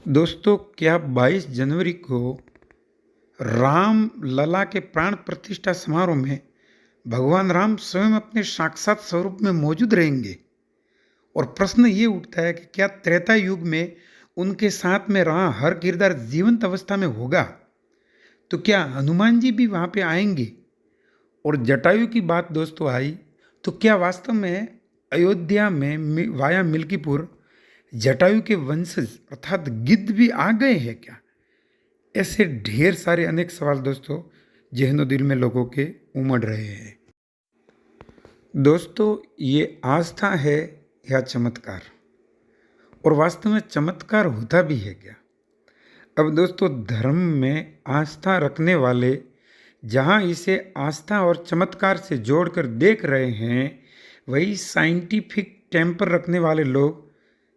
दोस्तों, क्या 22 जनवरी को राम लला के प्राण प्रतिष्ठा समारोह में भगवान राम स्वयं अपने साक्षात स्वरूप में मौजूद रहेंगे? और प्रश्न ये उठता है कि क्या त्रेता युग में उनके साथ में रहा हर किरदार जीवंत अवस्था में होगा? तो क्या हनुमान जी भी वहां पे आएंगे? और जटायु की बात दोस्तों आई, तो क्या वास्तव में अयोध्या में वाया मिल्कीपुर जटायु के वंशज अर्थात गिद्ध भी आ गए हैं क्या? ऐसे ढेर सारे अनेक सवाल दोस्तों जहनो दिल में लोगों के उमड़ रहे हैं। दोस्तों, ये आस्था है या चमत्कार? और वास्तव में चमत्कार होता भी है क्या? अब दोस्तों, धर्म में आस्था रखने वाले जहाँ इसे आस्था और चमत्कार से जोड़कर देख रहे हैं, वही साइंटिफिक टेम्पर रखने वाले लोग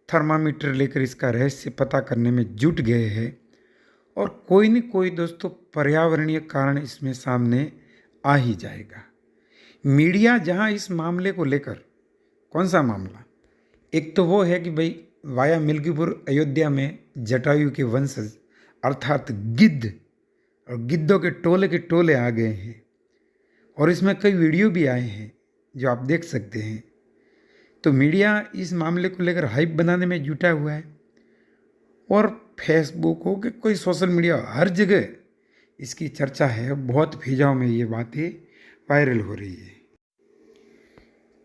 थर्मामीटर लेकर इसका रहस्य पता करने में जुट गए हैं। और कोई न कोई दोस्तों पर्यावरणीय कारण इसमें सामने आ ही जाएगा। मीडिया जहां इस मामले को लेकर, कौन सा मामला? एक तो वो है कि भाई वाया मिल्कीपुर अयोध्या में जटायु के वंशज अर्थात गिद्ध और गिद्धों के टोले आ गए हैं। और इसमें कई वीडियो भी आए हैं जो आप देख सकते हैं। तो मीडिया इस मामले को लेकर हाइप बनाने में जुटा हुआ है और फेसबुक हो कि कोई सोशल मीडिया, हर जगह इसकी चर्चा है। बहुत फिजाओं में ये बातें वायरल हो रही है।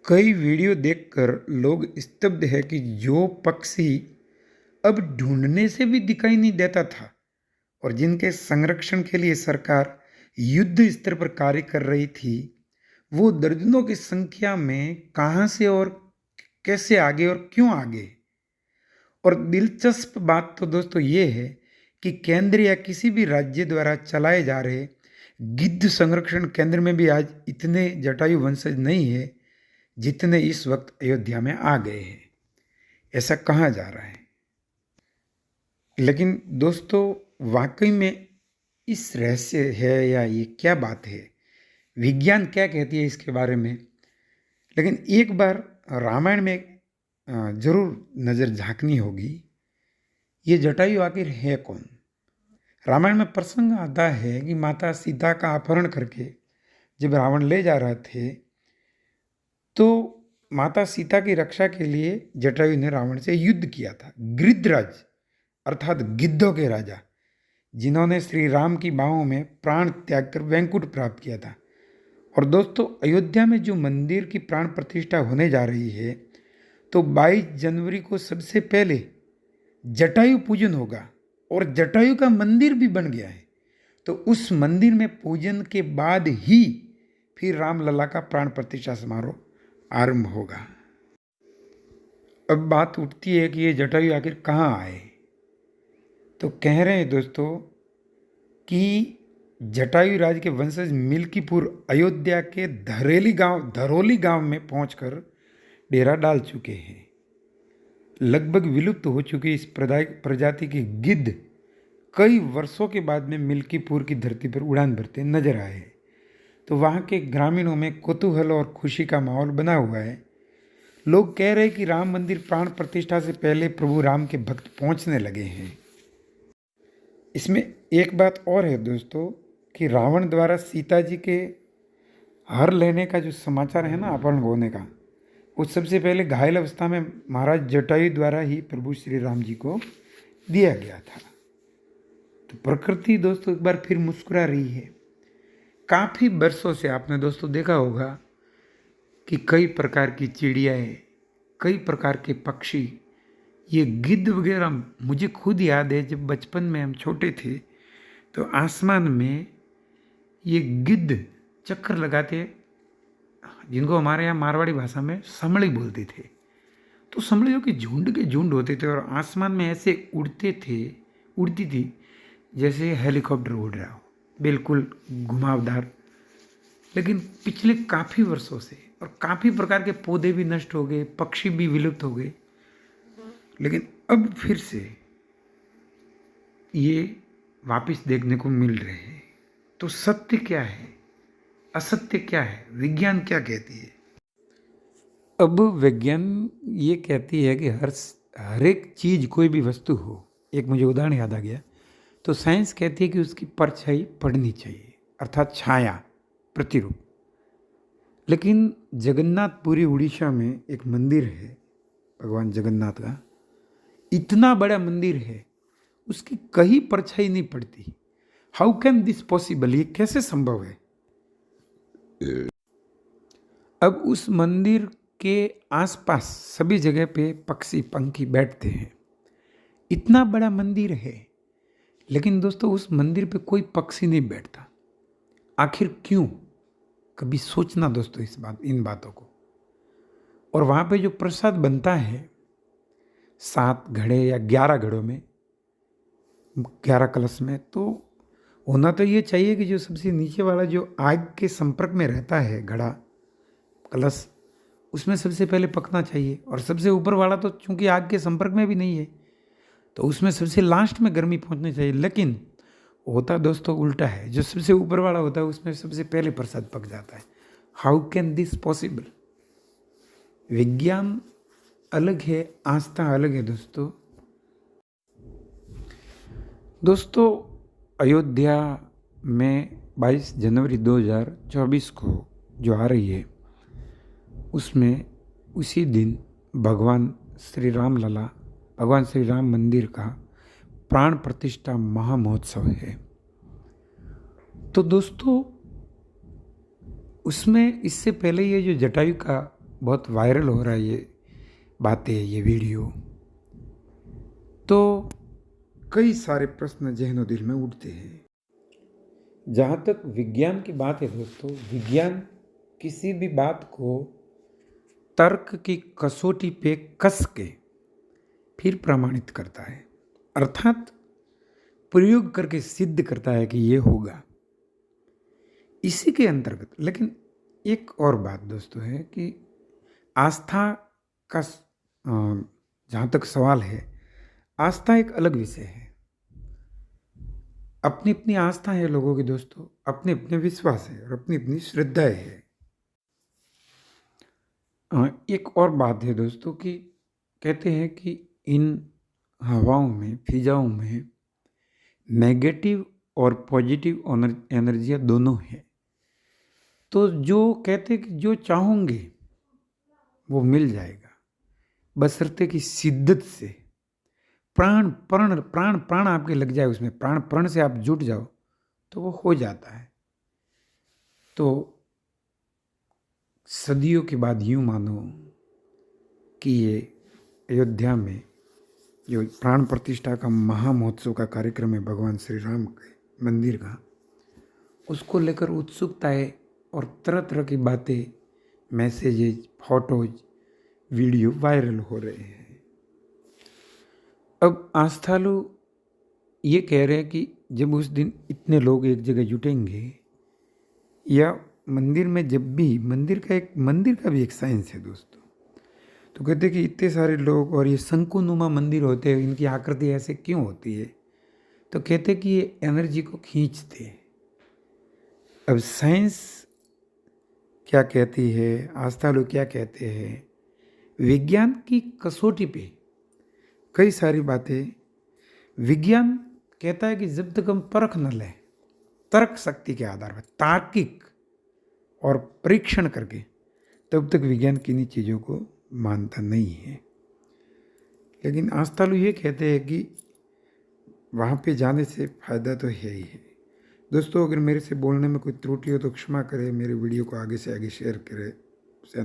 कई वीडियो देखकर लोग स्तब्ध है कि जो पक्षी अब ढूंढने से भी दिखाई नहीं देता था और जिनके संरक्षण के लिए सरकार युद्ध स्तर पर कार्य कर रही थी, वो दर्जनों की संख्या में कहां से और कैसे आगे और क्यों आगे? और दिलचस्प बात तो दोस्तों ये है कि केंद्र या किसी भी राज्य द्वारा चलाए जा रहे गिद्ध संरक्षण केंद्र में भी आज इतने जटायु वंशज नहीं है जितने इस वक्त अयोध्या में आ गए हैं, ऐसा कहा जा रहा है। लेकिन दोस्तों, वाकई में इस रहस्य है या ये क्या बात है? विज्ञान क्या कहती है इसके बारे में? लेकिन एक बार रामायण में जरूर नज़र झांकनी होगी। ये जटायु आखिर है कौन? रामायण में प्रसंग आता है कि माता सीता का अपहरण करके जब रावण ले जा रहे थे, तो माता सीता की रक्षा के लिए जटायु ने रावण से युद्ध किया था। गिद्धराज अर्थात गिद्धों के राजा, जिन्होंने श्री राम की बाहों में प्राण त्याग कर वैकुंठ प्राप्त किया था। और दोस्तों, अयोध्या में जो मंदिर की प्राण प्रतिष्ठा होने जा रही है, तो 22 जनवरी को सबसे पहले जटायु पूजन होगा और जटायु का मंदिर भी बन गया है। तो उस मंदिर में पूजन के बाद ही फिर रामलला का प्राण प्रतिष्ठा समारोह आरंभ होगा। अब बात उठती है कि ये जटायु आखिर कहाँ आए? तो कह रहे हैं दोस्तों कि जटायु राज के वंशज मिल्कीपुर अयोध्या के धरोली गांव में पहुंचकर डेरा डाल चुके हैं। लगभग विलुप्त हो चुकी इस प्रजाति के गिद्ध कई वर्षों के बाद में मिल्कीपुर की धरती पर उड़ान भरते नजर आए हैं। तो वहाँ के ग्रामीणों में कौतूहल और खुशी का माहौल बना हुआ है। लोग कह रहे हैं कि राम मंदिर प्राण प्रतिष्ठा से पहले प्रभु राम के भक्त पहुँचने लगे हैं। इसमें एक बात और है दोस्तों कि रावण द्वारा सीता जी के हर लेने का जो समाचार है ना, अपहरण होने का, वो सबसे पहले घायल अवस्था में महाराज जटायु द्वारा ही प्रभु श्री राम जी को दिया गया था। तो प्रकृति दोस्तों एक बार फिर मुस्कुरा रही है। काफ़ी वर्षों से आपने दोस्तों देखा होगा कि कई प्रकार की चिड़ियाएँ, कई प्रकार के पक्षी, ये गिद्ध वगैरह, मुझे खुद याद है जब बचपन में हम छोटे थे तो आसमान में ये गिद्ध चक्कर लगाते, जिनको हमारे यहाँ मारवाड़ी भाषा में समड़ी बोलते थे। तो समड़ियों के झुंड होते थे और आसमान में ऐसे उड़ती थी जैसे हेलीकॉप्टर उड़ रहा हो, बिल्कुल घुमावदार। लेकिन पिछले काफ़ी वर्षों से और काफ़ी प्रकार के पौधे भी नष्ट हो गए, पक्षी भी विलुप्त हो गए, लेकिन अब फिर से ये वापस देखने को मिल रहे हैं। तो सत्य क्या है, असत्य क्या है, विज्ञान क्या कहती है? अब विज्ञान ये कहती है कि हर एक चीज़, कोई भी वस्तु हो, एक मुझे उदाहरण याद आ गया। तो साइंस कहती है कि उसकी परछाई पड़नी चाहिए, अर्थात छाया, प्रतिरूप। लेकिन जगन्नाथपुरी उड़ीसा में एक मंदिर है भगवान जगन्नाथ का, इतना बड़ा मंदिर है, उसकी कहीं परछाई नहीं पड़ती। हाउ कैन दिस पॉसिबल, ये कैसे संभव है? अब उस मंदिर के आसपास सभी जगह पे पक्षी पंखी बैठते हैं, इतना बड़ा मंदिर है, लेकिन दोस्तों उस मंदिर पे कोई पक्षी नहीं बैठता। आखिर क्यों? कभी सोचना दोस्तों इन बातों को। और वहाँ पे जो प्रसाद बनता है 7 घड़े या 11 घड़ों में, 11 कलश में, तो होना तो ये चाहिए कि जो सबसे नीचे वाला जो आग के संपर्क में रहता है घड़ा, कलश, उसमें सबसे पहले पकना चाहिए। और सबसे ऊपर वाला तो चूंकि आग के संपर्क में भी नहीं है, तो उसमें सबसे लास्ट में गर्मी पहुंचनी चाहिए। लेकिन होता दोस्तों उल्टा है, जो सबसे ऊपर वाला होता है उसमें सबसे पहले प्रसाद पक जाता है। How can this possible? विज्ञान अलग है, आस्था अलग है दोस्तों। दोस्तों अयोध्या में 22 जनवरी 2024 को जो आ रही है, उसमें उसी दिन भगवान श्री राम लला, भगवान श्री राम मंदिर का प्राण प्रतिष्ठा महामहोत्सव है। तो दोस्तों उसमें इससे पहले ये जो जटायु का बहुत वायरल हो रहा है ये बातें, ये वीडियो, तो कई सारे प्रश्न जहनो दिल में उठते हैं। जहाँ तक विज्ञान की बात है दोस्तों, विज्ञान किसी भी बात को तर्क की कसौटी पे कस के फिर प्रमाणित करता है, अर्थात प्रयोग करके सिद्ध करता है कि ये होगा, इसी के अंतर्गत। लेकिन एक और बात दोस्तों है कि आस्था का जहाँ तक सवाल है, आस्था एक अलग विषय है। अपनी अपनी आस्था है लोगों की दोस्तों, अपने अपने विश्वास है और अपनी अपनी श्रद्धाएं है। एक और बात है दोस्तों कि कहते हैं कि इन हवाओं में, फिजाओं में नेगेटिव और पॉजिटिव एनर्जियाँ दोनों है। तो जो कहते हैं कि जो चाहोगे वो मिल जाएगा, बशर्ते की शिद्दत से, प्राण प्राण आपके लग जाए उसमें, प्राण से आप जुट जाओ तो वो हो जाता है। तो सदियों के बाद यूँ मानो कि ये अयोध्या में जो प्राण प्रतिष्ठा का महामहोत्सव का कार्यक्रम है भगवान श्री राम के मंदिर का, उसको लेकर उत्सुकताएं और तरह तरह की बातें, मैसेजेज, फोटोज, वीडियो वायरल हो रहे हैं। अब आस्थालु ये कह रहे हैं कि जब उस दिन इतने लोग एक जगह जुटेंगे, या मंदिर में जब भी, मंदिर का भी एक साइंस है दोस्तों। तो कहते हैं कि इतने सारे लोग और ये शंकुनुमा मंदिर होते हैं, इनकी आकृति ऐसे क्यों होती है? तो कहते हैं कि ये एनर्जी को खींचते हैं। अब साइंस क्या कहती है, आस्थालु क्या कहते हैं, विज्ञान की कसौटी पे कई सारी बातें विज्ञान कहता है कि जब तक हम परख न लें, तर्क शक्ति के आधार पर तार्किक और परीक्षण करके, तब तक विज्ञान किन्हीं चीज़ों को मानता नहीं है। लेकिन आस्थालु ये कहते हैं कि वहाँ पे जाने से फ़ायदा तो है ही है। दोस्तों अगर मेरे से बोलने में कोई त्रुटि हो तो क्षमा करें, मेरे वीडियो को आगे से आगे शेयर करें।